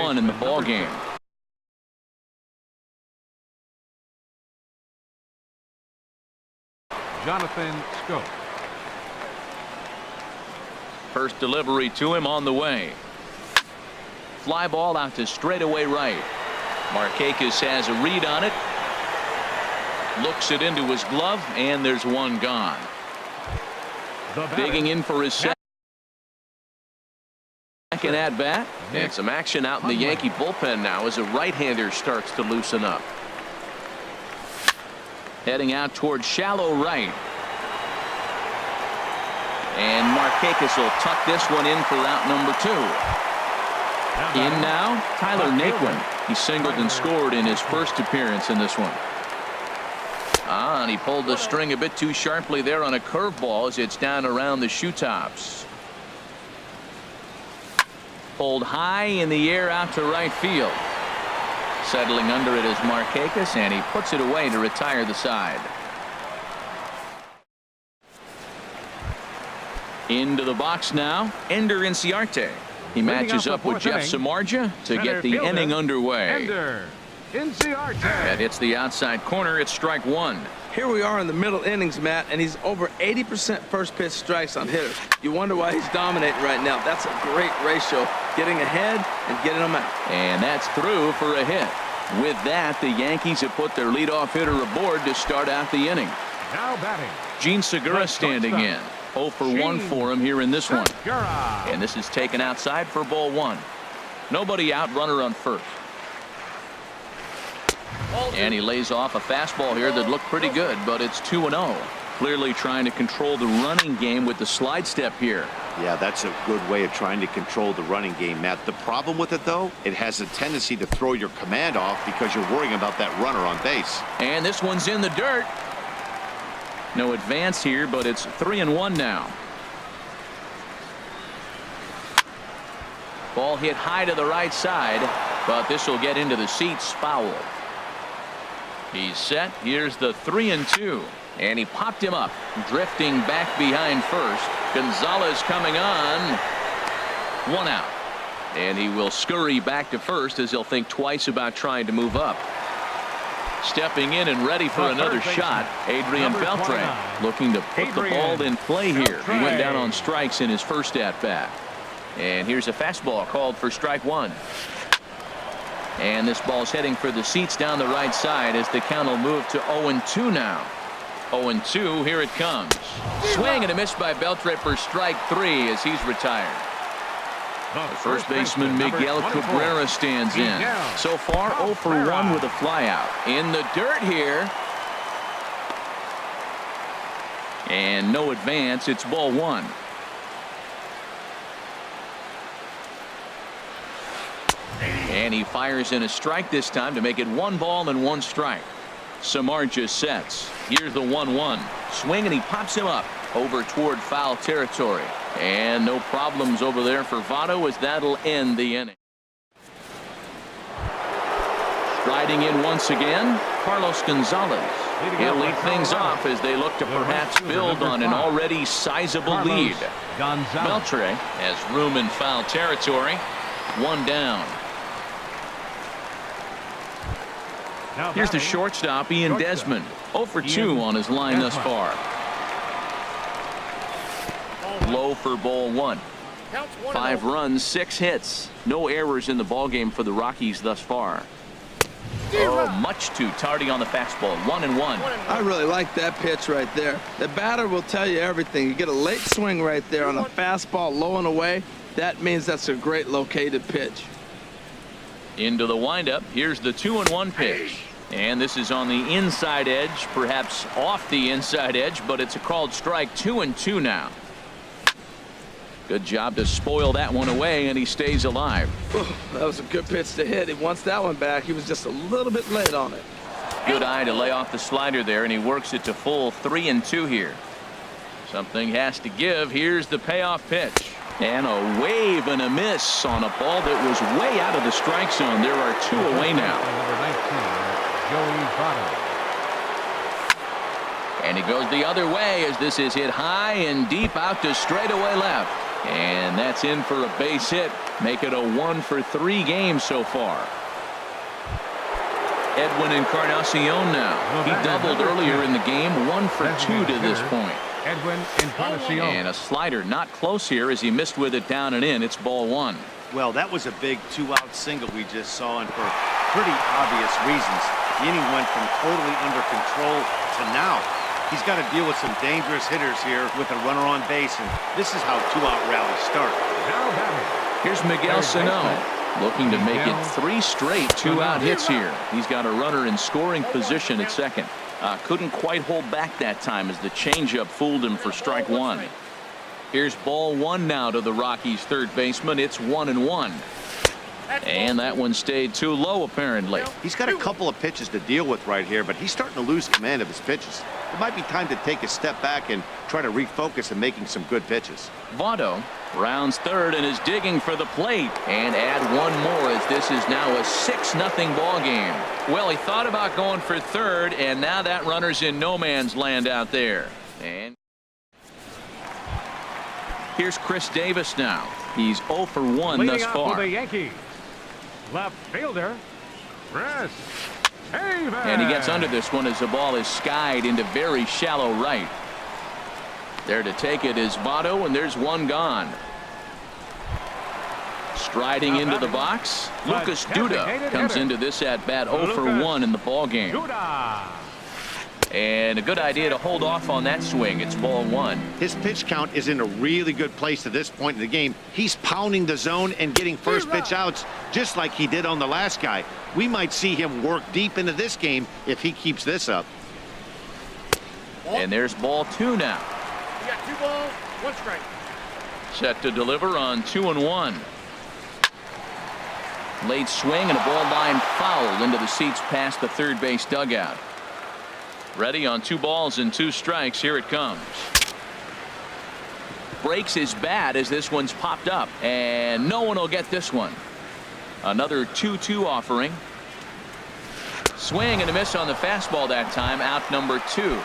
1 in the ball game. Jonathan Scope. First delivery to him on the way. Fly ball out to straightaway right. Markakis has a read on it. Looks it into his glove, and there's one gone. Digging in for his second at bat. And some action out in the Yankee bullpen now as a right-hander starts to loosen up. Heading out towards shallow right. And Markakis will tuck this one in for out number 2. In now, Tyler Naquin. He singled and scored in his first appearance in this one. And he pulled the string a bit too sharply there on a curveball as it's down around the shoe tops. Pulled high in the air out to right field. Settling under it is Markakis, and he puts it away to retire the side. Into the box now, Ender Inciarte. He matches up with Jeff Samardzija to get the inning underway. That hits the outside corner. It's strike 1. Here we are in the middle innings, Matt, and he's over 80% first pitch strikes on hitters. You wonder why he's dominating right now. That's a great ratio, getting ahead and getting them out. And that's through for a hit. With that, the Yankees have put their leadoff hitter aboard to start out the inning. Now batting, Gene Segura standing in. 0 for 1 for him here in this one. And this is taken outside for ball 1. Nobody out, runner on first. And he lays off a fastball here that looked pretty good, but it's 2-0. Clearly trying to control the running game with the slide step here. Yeah, that's a good way of trying to control the running game, Matt. The problem with it, though, it has a tendency to throw your command off because you're worrying about that runner on base. And this one's in the dirt. No advance here, but it's 3-1 now. Ball hit high to the right side, but this will get into the seats, foul. He's set. Here's the 3-2. And he popped him up, drifting back behind first. Gonzalez coming on. 1 out. And he will scurry back to first as he'll think twice about trying to move up. Stepping in and ready for another shot, Adrian Beltre, looking to put the ball in play here. He went down on strikes in his first at-bat. And here's a fastball called for strike 1. And this ball's heading for the seats down the right side as the count will move to 0-2 now. 0-2, here it comes. Swing and a miss by Beltre for strike 3 as he's retired. The first baseman Miguel Cabrera stands in. So far 0 for 1 with a flyout. In the dirt here. And no advance. It's ball 1. And he fires in a strike this time to make it 1 ball and 1 strike. Samardzija sets. Here's the 1-1. Swing and he pops him up over toward foul territory. And no problems over there for Votto as that'll end the inning. Striding in once again, Carlos Gonzalez. He'll lead things off as they look to perhaps build on an already sizable lead. Beltre has room in foul territory. 1 down. Here's the shortstop, Ian Desmond. 0 for 2 on his line thus far. Low for ball 1. 5 runs, 6 hits. No errors in the ballgame for the Rockies thus far. Oh, much too tardy on the fastball. 1-1. I really like that pitch right there. The batter will tell you everything. You get a late swing right there on a fastball low and away. That means that's a great located pitch. Into the windup. Here's the 2-1 pitch. And this is on the inside edge, perhaps off the inside edge, but it's a called strike. 2-2 now. Good job to spoil that one away, and he stays alive. Oh, that was a good pitch to hit. He wants that one back. He was just a little bit late on it. Good eye to lay off the slider there, and he works it to full 3-2 here. Something has to give. Here's the payoff pitch. And a wave and a miss on a ball that was way out of the strike zone. There are 2 away now. And he goes the other way as this is hit high and deep out to straightaway left. And that's in for a base hit. Make it a 1-for-3 game so far. Edwin Encarnacion now. He doubled earlier in the game. 1-for-2 to this point. Edwin Encarnacion. And a slider not close here as he missed with it down and in. It's ball 1. Well, that was a big 2-out single we just saw, and for pretty obvious reasons. The inning went from totally under control to now. He's got to deal with some dangerous hitters here with a runner on base, and this is how 2-out rallies start. Now batting. Here's Miguel Sano, looking to make it 3 straight 2-out hits here. He's got a runner in scoring position at second. Couldn't quite hold back that time as the changeup fooled him for strike 1. Here's ball 1 now to the Rockies' third baseman. It's 1-1. And that one stayed too low, apparently. He's got a couple of pitches to deal with right here, but he's starting to lose command of his pitches. It might be time to take a step back and try to refocus on making some good pitches. Votto rounds third and is digging for the plate. And add one more as this is now a 6-0 ball game. Well, he thought about going for third, and now that runner's in no man's land out there. And here's Chris Davis now. He's 0 for 1 thus far. For the Yankees, left fielder, Chris Davis. And he gets under this one as the ball is skied into very shallow right. There to take it is Votto, and there's one gone. Striding into the box, Lucas Duda comes into this at bat 0 for 1 in the ball game. And a good idea to hold off on that swing. It's ball 1. His pitch count is in a really good place at this point in the game. He's pounding the zone and getting first pitch outs just like he did on the last guy. We might see him work deep into this game if he keeps this up. And there's ball 2 now. You got 2 balls, 1 strike. Set to deliver on 2-1. Late swing and a ball line foul into the seats past the third base dugout. Ready on 2 balls and 2 strikes. Here it comes. Breaks his bat as this one's popped up, and no one will get this one. Another 2-2 offering. Swing and a miss on the fastball that time. Out number 2.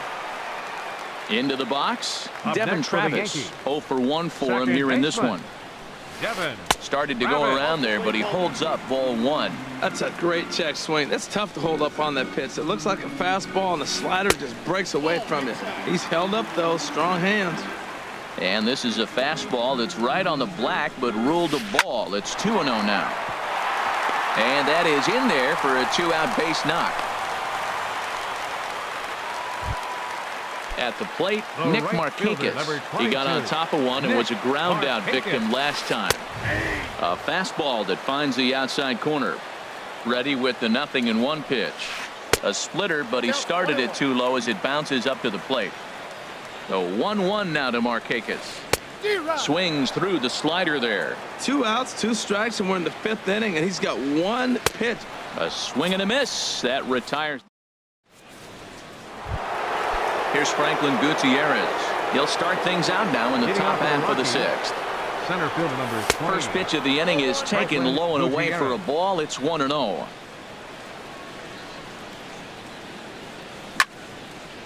Into the box. Devin Travis. 0 for 1 for him here in this one. Devin started to go around there, but he holds up ball 1. That's a great check swing. That's tough to hold up on that pitch. It looks like a fastball, and the slider just breaks away from it. He's held up, though. Strong hands. And this is a fastball that's right on the black, but ruled a ball. It's 2-0 now. And that is in there for a 2-out base knock. At the plate, Nick Markakis. He got on top of one and was a ground out victim last time. A fastball that finds the outside corner. Ready with the 0-1 pitch. A splitter, but he started it too low as it bounces up to the plate. So 1-1 now to Markakis. Swings through the slider there. 2 outs, 2 strikes, and we're in the 5th inning, and he's got 1 pitch. A swing and a miss. That retires. Here's Franklin Gutierrez. He'll start things out now in the top half of the 6th. Center field number 20. First pitch of the inning is taken low and away for a ball. It's 1-0.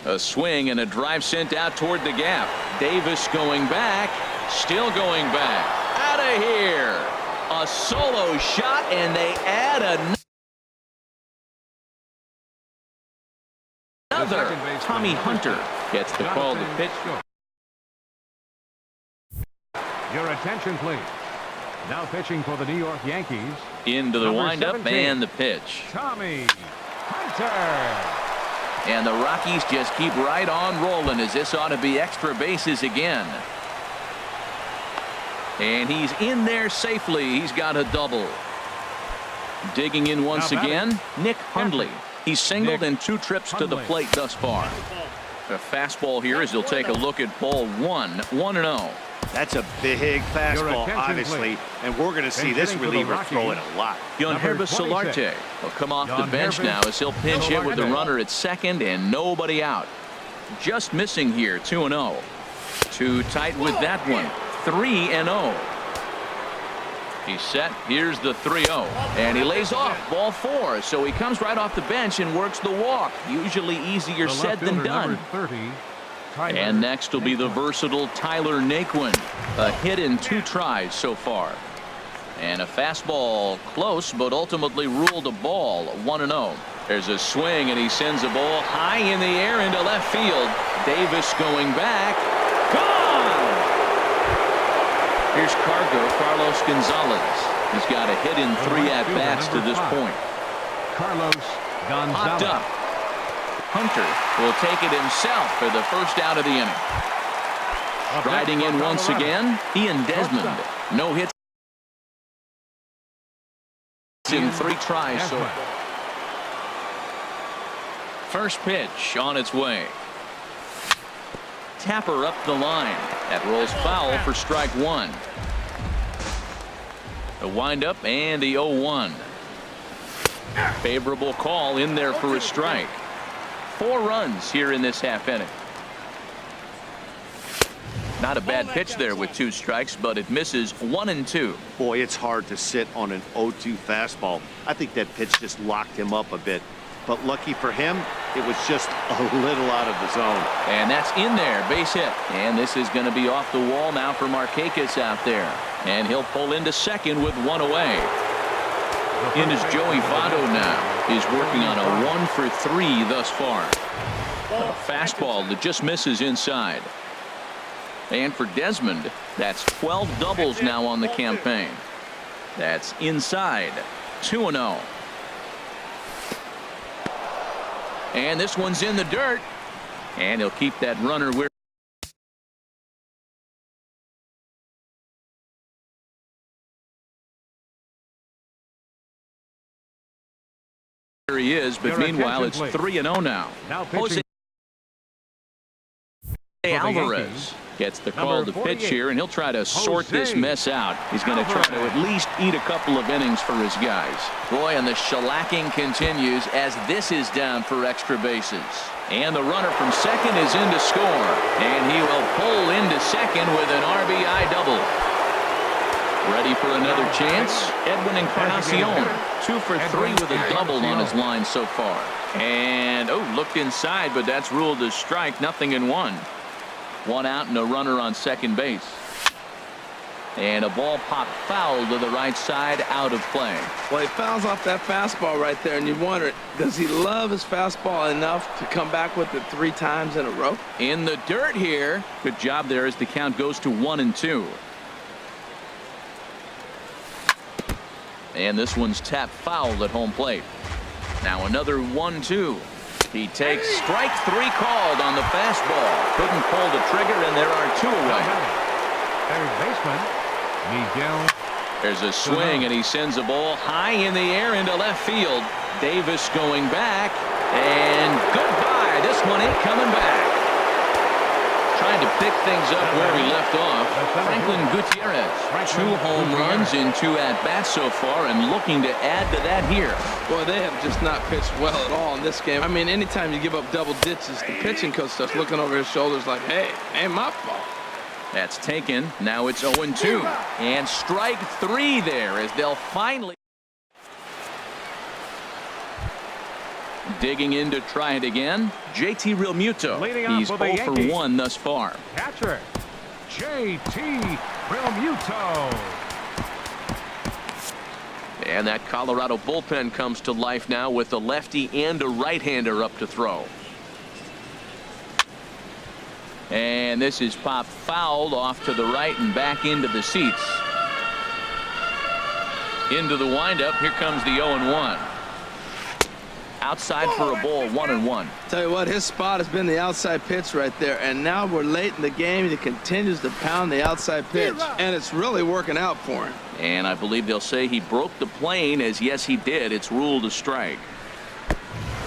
A swing and a drive sent out toward the gap. Davis going back. Still going back. Out of here. A solo shot, and they add another. Tommy Hunter gets the call to pitch. Your attention, please. Now pitching for the New York Yankees. Into the windup 17, and the pitch. Tommy Hunter. And the Rockies just keep right on rolling as this ought to be extra bases again. And he's in there safely. He's got a double. Digging in once again, Nick Hundley. He's singled in 2 trips to the plate thus far. A fastball here as he'll take a look at ball 1. 1-0. That's a big fastball, obviously, and we're going to see this reliever throw it a lot. Yohanribus Solarte will come off the bench now as he'll pinch hit with the runner at second and nobody out. Just missing here, 2-0. Too tight with that one. 3-0. He's set. Here's the 3-0. And he lays off ball 4. So he comes right off the bench and works the walk. Usually easier said than done. 30, And next will be the versatile Tyler Naquin. A hit in 2 tries so far. And a fastball close, but ultimately ruled a ball. 1-0. There's a swing, and he sends a ball high in the air into left field. Davis going back. Gone! Here's Carlos Gonzalez. He's got a hit in 3 at-bats to this point. Carlos Gonzalez. Popped up. Hunter will take it himself for the first out of the inning. Riding in once again, Ian Desmond. No hits in 3 tries so far. First pitch on its way. Tapper up the line. That rolls foul for strike 1. The windup and the 0-1. Favorable call in there for a strike. 4 runs here in this half inning. Not a bad pitch there with 2 strikes, but it misses 1-2. Boy, it's hard to sit on an 0-2 fastball. I think that pitch just locked him up a bit. But lucky for him, it was just a little out of the zone. And that's in there, base hit. And this is going to be off the wall now for Markakis out there. And he'll pull into second with 1 away. In is Joey Votto now. He's working on a 1 for 3 thus far. A fastball that just misses inside. And for Desmond, that's 12 doubles now on the campaign. That's inside. 2-0. And this one's in the dirt. And he'll keep that runner where he is, but meanwhile it's 3-0 now. Jose Alvarez gets the call to pitch here, and he'll try to sort this mess out. He's going to try to at least eat a couple of innings for his guys. Boy, and the shellacking continues as this is down for extra bases. And the runner from second is in to score. And he will pull into second with an RBI double. Ready for another chance? Edwin Encarnacion, 2 for 3 with a double on his line so far. And, looked inside, but that's ruled as strike. 0-1. 1 out and a runner on second base. And a ball popped foul to the right side, out of play. Well, he fouls off that fastball right there, and you wonder, does he love his fastball enough to come back with it 3 times in a row? In the dirt here. Good job there as the count goes to 1-2. And this one's tapped foul at home plate. Now another 1-2. He takes strike 3 called on the fastball. Couldn't pull the trigger, and there are 2 away. Third baseman, Miguel. There's a swing, and he sends a ball high in the air into left field. Davis going back, and goodbye. This one ain't coming back. Trying to pick things up where he left off. Franklin Gutierrez, 2 home runs in 2 at-bats so far, and looking to add to that here. Boy, they have just not pitched well at all in this game. I mean, anytime you give up double ditches, the pitching coach starts looking over his shoulders like, hey, ain't my fault. That's taken. Now it's 0-2. And strike 3 there as they'll finally. Digging in to try it again, JT Realmuto. He's 0 for 1 thus far. Catcher, JT Realmuto. And that Colorado bullpen comes to life now with a lefty and a right-hander up to throw. And this is popped fouled off to the right and back into the seats. Into the windup. Here comes the 0-1. Outside for a ball, 1-1. Tell you what, his spot has been the outside pitch right there, and now we're late in the game. He continues to pound the outside pitch, and it's really working out for him. And I believe they'll say he broke the plane, as yes he did. It's ruled a strike.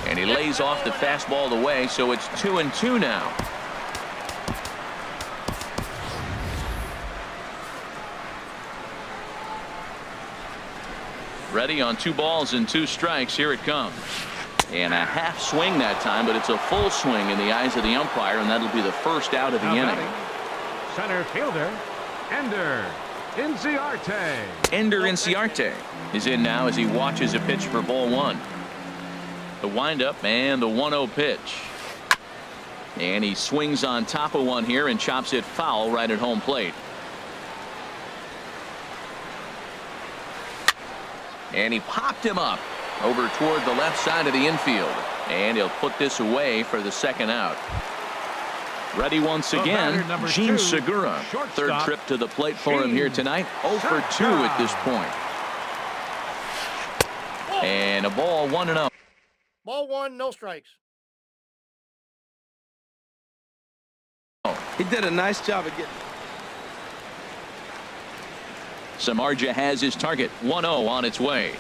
And he lays off the fastball away, so it's 2-2 now. Ready on 2 balls and 2 strikes. Here it comes. And a half swing that time, but it's a full swing in the eyes of the umpire, and that'll be the first out of the inning. Center fielder, Ender Inciarte. Ender Inciarte is in now as he watches a pitch for ball 1. The windup and the 1-0 pitch. And he swings on top of one here and chops it foul right at home plate. And he popped him up over toward the left side of the infield. And he'll put this away for the second out. Ready once again, Gene Segura. Third trip to the plate for him here tonight. 0 for 2 at this point. And a ball 1-0. Ball 1, no strikes. He did a nice job of getting. Samardzija has his target. 1-0 on its way.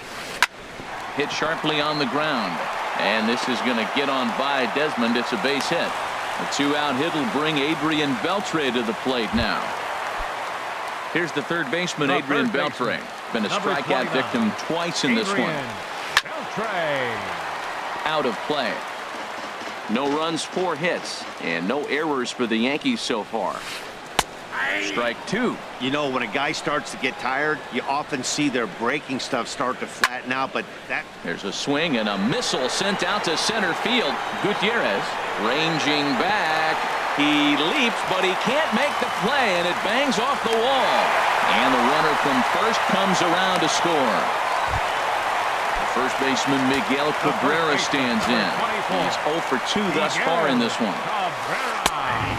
Hit sharply on the ground. And this is going to get on by Desmond. It's a base hit. A 2-out hit will bring Adrian Beltre to the plate now. Here's the third baseman, Adrian Beltre. Been a strikeout victim twice in this one. Out of play. No runs, 4 hits, and no errors for the Yankees so far. Strike 2. You know, when a guy starts to get tired, you often see their breaking stuff start to flatten out, but that... There's a swing and a missile sent out to center field. Gutierrez ranging back. He leaps, but he can't make the play, and it bangs off the wall. And the runner from first comes around to score. First baseman Miguel Cabrera stands in. He's 0 for 2 thus far in this one.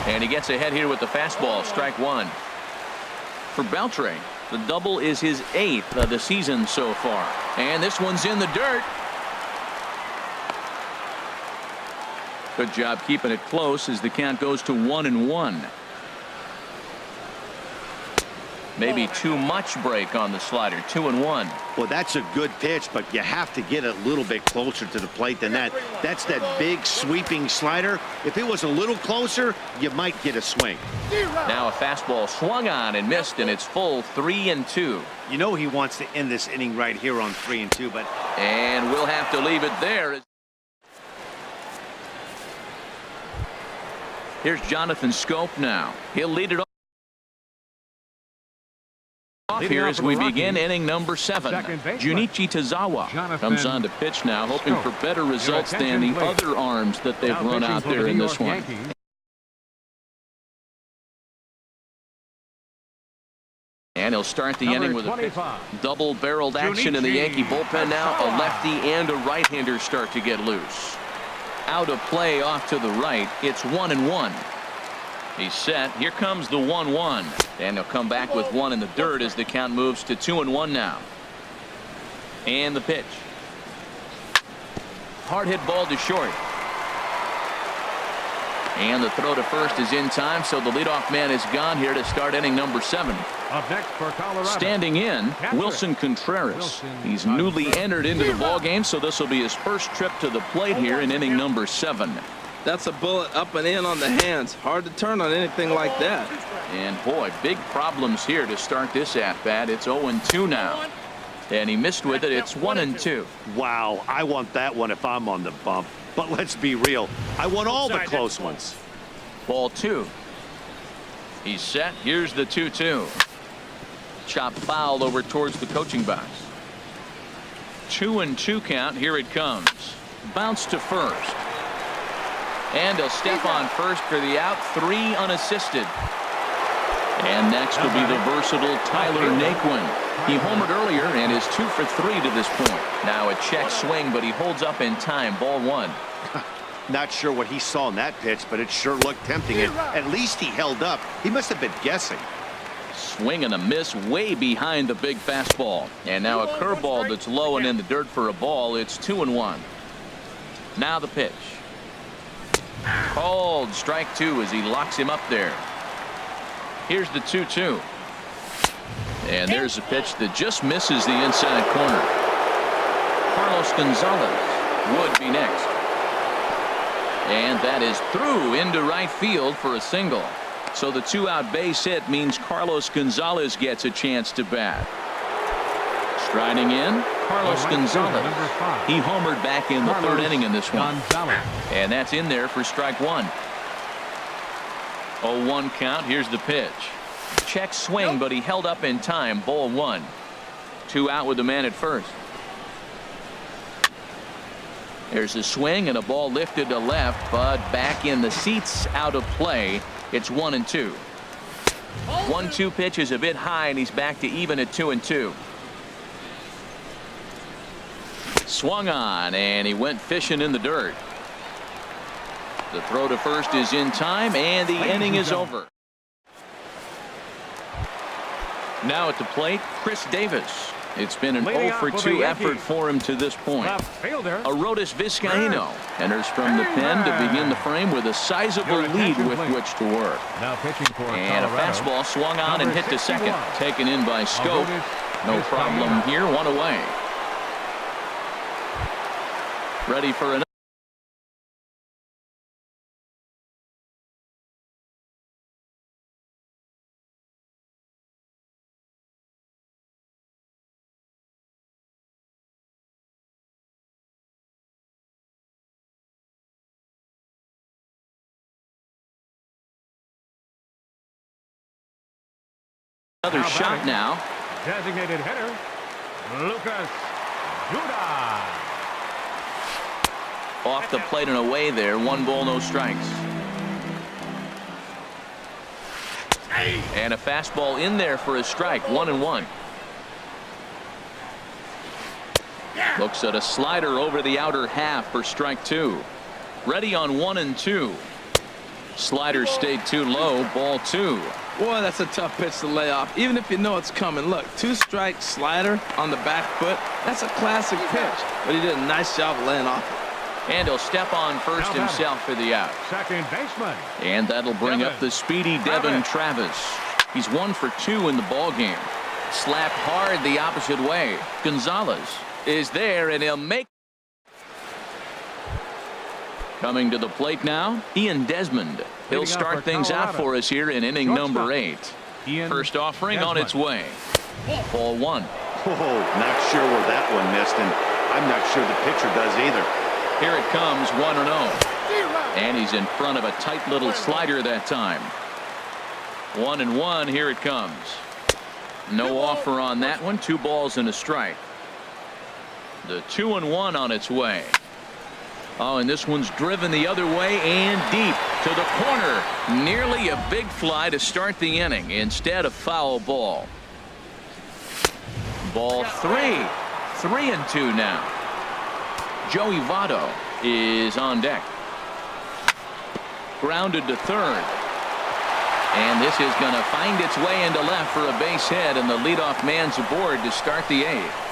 And he gets ahead here with the fastball. Strike 1. For Beltre, the double is his 8th of the season so far. And this one's in the dirt. Good job keeping it close as the count goes to 1-1. Maybe too much break on the slider. 2-1. Well, that's a good pitch, but you have to get a little bit closer to the plate than that. That's that big sweeping slider. If it was a little closer, you might get a swing. Now a fastball swung on and missed, and it's full 3-2. You know he wants to end this inning right here on 3-2, but... And we'll have to leave it there. Here's Jonathan Scope now. He'll lead it off here as we begin inning number 7. Junichi Tazawa comes on to pitch now, hoping for better results than the other arms that they've run out there in this one. And he'll start the inning with a double-barreled action in the Yankee bullpen now. A lefty and a right-hander start to get loose. Out of play off to the right. It's 1-1. He's set. Here comes the 1-1. And he'll come back with one in the dirt as the count moves to 2-1 now. And the pitch. Hard hit ball to short. And the throw to first is in time, so the leadoff man is gone here to start inning number 7. Up next for Colorado. Standing in, Wilson Contreras. He's newly entered into the ballgame, so this will be his first trip to the plate here in inning number 7. That's a bullet up and in on the hands. Hard to turn on anything like that. And boy, big problems here to start this at-bat. It's 0-2 now. And he missed with it. It's 1-2. Wow, I want that one if I'm on the bump. But let's be real. I want all the close ones. Ball 2. He's set. Here's the 2-2. Chop foul over towards the coaching box. 2-2 count. Here it comes. Bounce to first. And he'll step on first for the out. 3 unassisted. And next will be the versatile Tyler Naquin. He homered earlier and is 2 for 3 to this point. Now a check swing, but he holds up in time. Ball 1. Not sure what he saw in that pitch, but it sure looked tempting. And at least he held up. He must have been guessing. Swing and a miss way behind the big fastball. And now a curveball that's low and in the dirt for a ball. It's 2-1. Now the pitch. Called strike 2 as he locks him up there. Here's the 2-2. And there's a pitch that just misses the inside corner. Carlos Gonzalez would be next. And that is through into right field for a single. So the 2-out base hit means Carlos Gonzalez gets a chance to bat. Striding in, Carlos Gonzalez. He homered back in the 3rd inning in this one. And that's in there for strike 1. 0-1 count. Here's the pitch. Check swing, but he held up in time. Ball 1. 2 out with the man at first. There's a swing and a ball lifted to left, but back in the seats, out of play. It's 1-2. 1-2 pitch is a bit high, and he's back to even at 2-2. Swung on, and he went fishing in the dirt. The throw to first is in time, and the inning is over. Now at the plate, Chris Davis. It's been an 0-for-2 effort for him to this point. Arodys Vizcaíno enters from the pen to begin the frame with a sizable lead with which to work. And a fastball swung on and hit to second. Taken in by Scope. No problem here. One away. Ready for another. Another shot now. Designated hitter, Lucas Duda. Off the plate and away there. 1 ball, no strikes. And a fastball in there for a strike. 1-1. Looks at a slider over the outer half for strike 2. Ready on 1-2. Slider stayed too low. Ball 2. Boy, that's a tough pitch to lay off, even if you know it's coming. Look, 2-strike slider on the back foot. That's a classic pitch, but he did a nice job of laying off it. And he'll step on first himself for the out. Second baseman. And that'll bring up the speedy Devin Travis. He's 1 for 2 in the ball game. Slapped hard the opposite way. Gonzalez is there, and he'll make. Coming to the plate now, Ian Desmond. He'll start things out for us here in inning number 8. First offering on its way. Ball 1. Oh, not sure where that one missed, and I'm not sure the pitcher does either. Here it comes, 1-0. And he's in front of a tight little slider that time. 1-1. Here it comes. No offer on that one. 2 balls and a strike. The 2-1 on its way. Oh, and this one's driven the other way and deep to the corner. Nearly a big fly to start the inning. Instead, a foul ball. Ball 3. 3-2 now. Joey Votto is on deck. Grounded to third. And this is going to find its way into left for a base hit, and the leadoff man's aboard to start the 8th.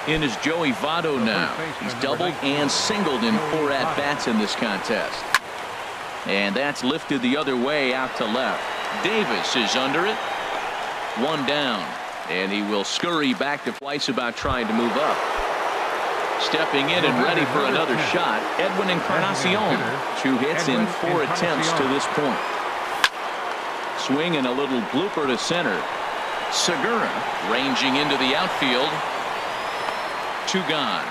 In is Joey Votto now. He's doubled and singled in 4 at-bats in this contest. And that's lifted the other way out to left. Davis is under it. 1 down. And he will scurry back to twice about trying to move up. Stepping in and ready for another shot, Edwin Encarnacion. 2 hits in 4 attempts to this point. Swing and a little blooper to center. Segura ranging into the outfield. 2 gone.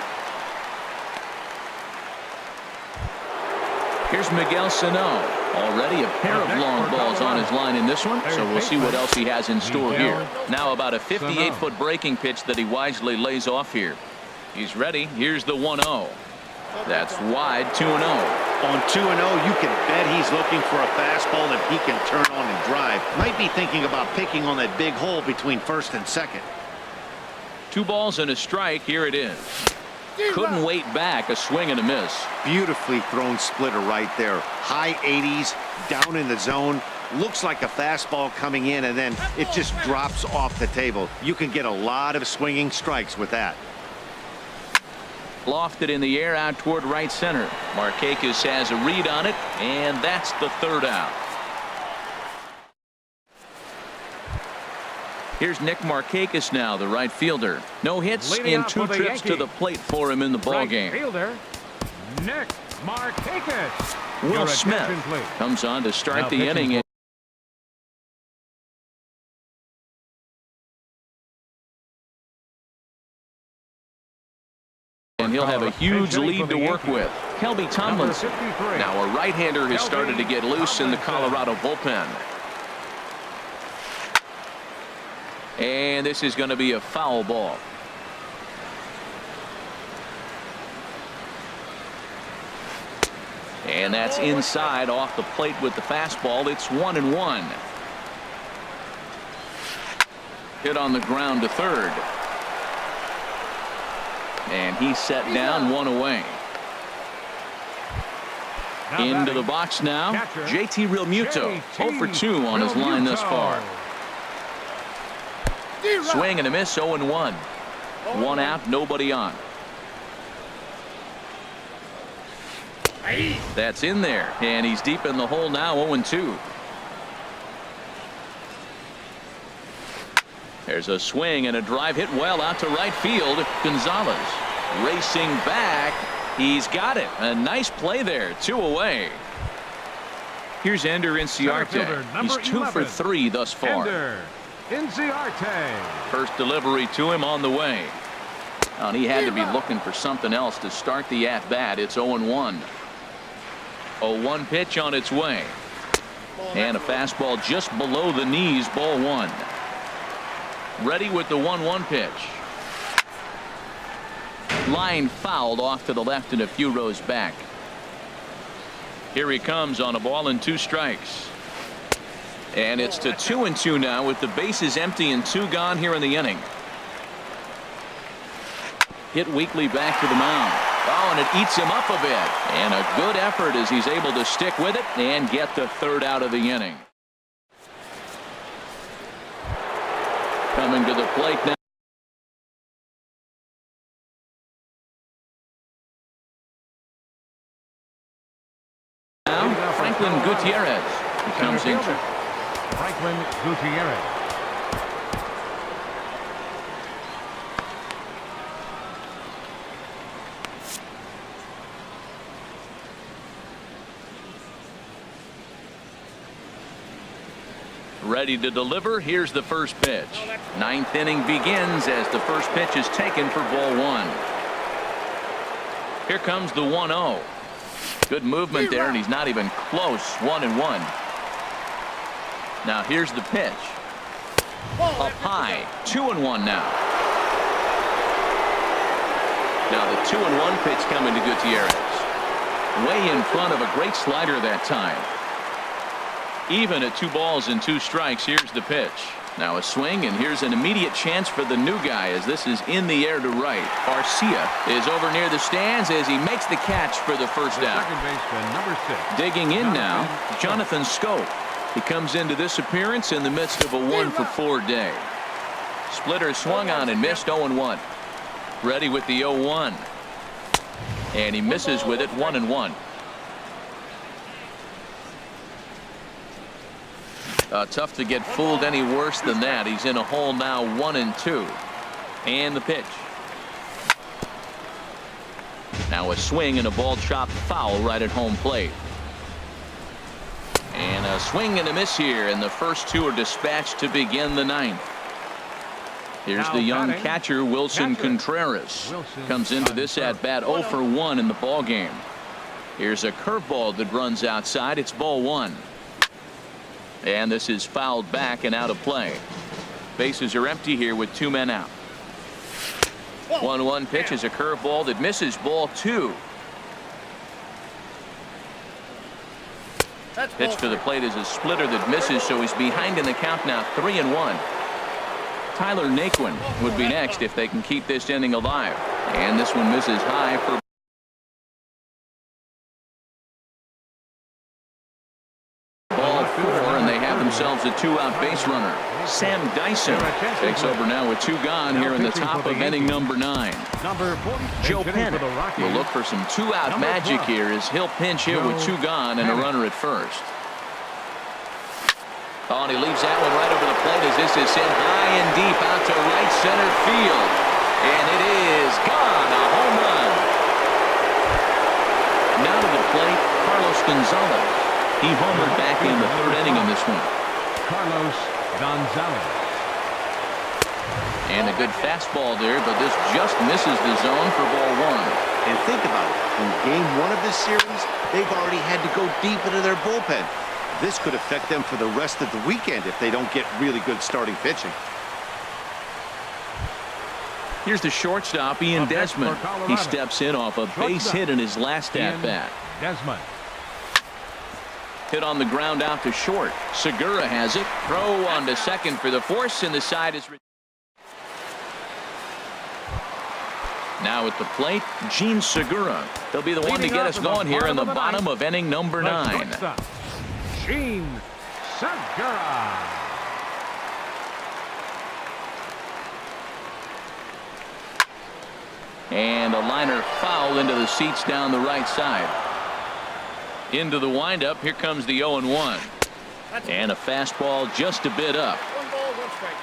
Here's Miguel Sano. Already a pair of long balls on his line in this one, so we'll see what else he has in store here. Now about a 58-foot breaking pitch that he wisely lays off here. He's ready. Here's the 1-0. That's wide. 2-0. On 2-0, you can bet he's looking for a fastball that he can turn on and drive. Might be thinking about picking on that big hole between first and second. 2 balls and a strike. Here it is. Couldn't wait back. A swing and a miss. Beautifully thrown splitter right there. High 80s, down in the zone. Looks like a fastball coming in, and then it just drops off the table. You can get a lot of swinging strikes with that. Lofted in the air out toward right center. Markakis has a read on it, and that's the 3rd out. Here's Nick Markakis now, the right fielder. No hits in 2 trips to the plate for him in the ball game. Fielder, Nick Markakis. Will Smith comes on to start the inning. And he'll have a huge lead to work with. Kelby Tomlinson. Now a right-hander has started to get loose in the Colorado bullpen. And this is going to be a foul ball. And that's inside off the plate with the fastball. It's 1-1. Hit on the ground to third. And he's set down, one away. Into the box now, JT Realmuto, 0 for 2 on his line thus far. Swing and a miss, 0-1. One out, nobody on. That's in there, and he's deep in the hole now, 0-2. There's a swing and a drive hit well out to right field. Gonzalez racing back. He's got it. A nice play there. 2 away. Here's Ender Inciarte. He's 2 for 3 thus far. Ender Inciarte. First delivery to him on the way. And he had to be looking for something else to start the at-bat. It's 0-1. 0-1 pitch on its way. And a fastball just below the knees, ball 1. Ready with the 1-1 pitch. Line fouled off to the left and a few rows back. Here he comes on a ball and 2 strikes. And it's to 2-2 now with the bases empty and 2 gone here in the inning. Hit weakly back to the mound. Oh, and it eats him up a bit. And a good effort as he's able to stick with it and get the 3rd out of the inning. Coming to the plate now. Franklin Gutierrez comes in. Franklin Gutierrez. Ready to deliver. Here's the first pitch. 9th inning begins as the first pitch is taken for ball 1. Here comes the 1-0. Good movement there, and he's not even close. 1-1. Now here's the pitch. Up high. 2-1 now. Now the 2-1 pitch coming to Gutierrez. Way in front of a great slider that time. Even at 2 balls and 2 strikes. Here's the pitch. Now a swing, and here's an immediate chance for the new guy as this is in the air to right. Garcia is over near the stands as he makes the catch for the first down. Second baseman, number 6. Digging in now, Jonathan Scope. He comes into this appearance in the midst of a 1-for-4 day. Splitter swung on and missed. 0-1. Ready with the 0-1. And he misses with it. 1-1. Tough to get fooled any worse than that. He's in a hole now, 1-2. And the pitch. Now a swing and a ball chopped foul right at home plate. And a swing and a miss here, and the first 2 are dispatched to begin the 9th. Here's the young catcher, Wilson Contreras. Comes into this at bat 0 for 1 in the ball game. Here's a curveball that runs outside. It's ball 1. And this is fouled back and out of play. Bases are empty here with 2 men out. 1-1 pitch is a curveball that misses, ball 2. Pitch to the plate is a splitter that misses, so he's behind in the count now, 3-1. Tyler Naquin would be next if they can keep this inning alive. And this one misses high for ball 4, and they have themselves a 2-out base runner. Sam Dyson takes over now with 2 gone here in the top of inning number 9. Joe Penn will look for some 2-out magic here as he'll pinch hit with 2 gone and a runner at first. Oh, and he leaves that one right over the plate as this is sent high and deep out to right center field. And it is gone. A home run. Now to the plate, Carlos Gonzalez. He homered back in the 3rd inning in this one. Carlos Gonzalez. And a good fastball there, but this just misses the zone for ball 1. And think about it. In game 1 of this series, they've already had to go deep into their bullpen. This could affect them for the rest of the weekend if they don't get really good starting pitching. Here's the shortstop, Ian Desmond. He steps in off a base hit in his last at-bat. Desmond. hit on the ground out to short. Segura has it. Throw on to second for the force, and the side is. Now at the plate, Gene Segura. He'll be the one to get us going here in the bottom of inning number 9. Gene Segura. And a liner foul into the seats down the right side. Into the windup. Here comes the 0-1. And a fastball just a bit up. 1 ball, 1 strike.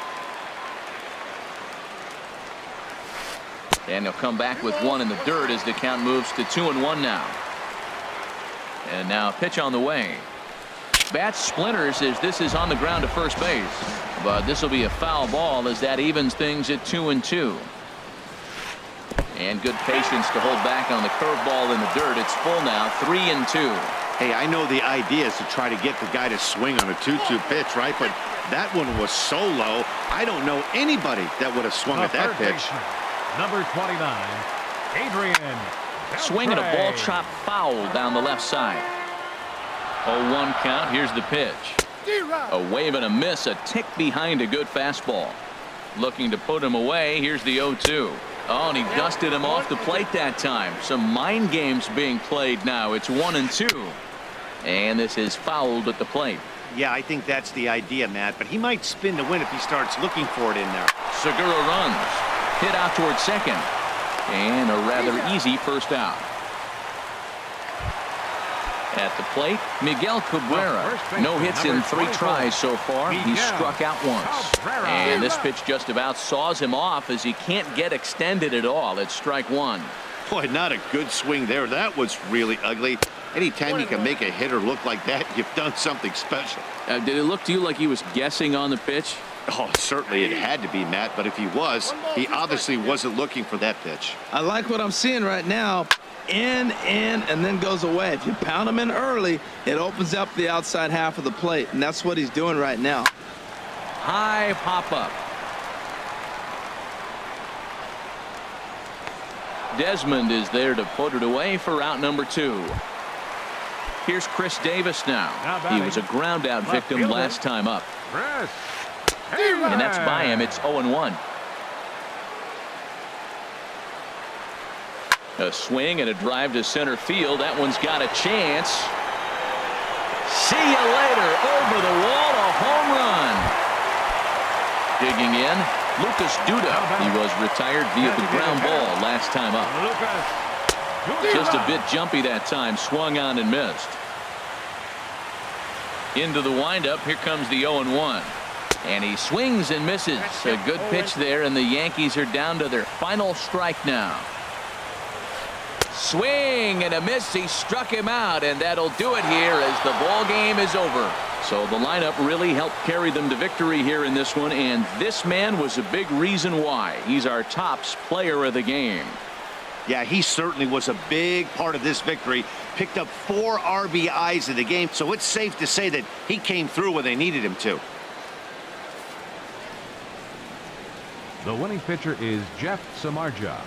And he'll come back with 1 in the dirt as the count moves to 2-1 now. And now a pitch on the way. Bat splinters as this is on the ground to first base. But this will be a foul ball as that evens things at 2-2. And good patience to hold back on the curveball in the dirt. It's full now, 3-2. Hey, I know the idea is to try to get the guy to swing on a 2-2 pitch, right? But that one was so low, I don't know anybody that would have swung at that pitch. Number 29, Adrian. Swinging a ball chop foul down the left side. 0-1 count. Here's the pitch. A wave and a miss, a tick behind a good fastball. Looking to put him away. Here's the 0-2. Oh, and he dusted him off the plate that time. Some mind games being played now. It's 1-2. And this is fouled at the plate. Yeah, I think that's the idea, Matt. But he might spin to win if he starts looking for it in there. Segura runs. Hit out towards second. And a rather easy first out. At the plate, Miguel Cabrera. No hits in 3 tries so far. He struck out once. And this pitch just about saws him off as he can't get extended at all. It's strike 1. Boy, not a good swing there. That was really ugly. Anytime you can make a hitter look like that, you've done something special. Did it look to you like he was guessing on the pitch? Oh, certainly it had to be, Matt. But if he was, he obviously wasn't looking for that pitch. I like what I'm seeing right now. In, and then goes away. If you pound him in early, it opens up the outside half of the plate, and that's what he's doing right now. High pop-up. Desmond is there to put it away for out number 2. Here's Chris Davis now. He was a ground-out victim last time up. And that's by him. It's 0-1. A swing and a drive to center field. That one's got a chance. See you later. Over the wall, a home run. Digging in, Lucas Duda. He was retired via the ground ball last time up. Just a bit jumpy that time. Swung on and missed. Into the windup. Here comes the 0-1. And he swings and misses. A good pitch there, and the Yankees are down to their final strike now. Swing and a miss. He struck him out, and that'll do it here as the ball game is over. So the lineup really helped carry them to victory here in this one, and this man was a big reason why. He's our tops player of the game. Yeah, he certainly was a big part of this victory. Picked up 4 RBIs in the game, so it's safe to say that he came through when they needed him to. The winning pitcher is Jeff Samardzija.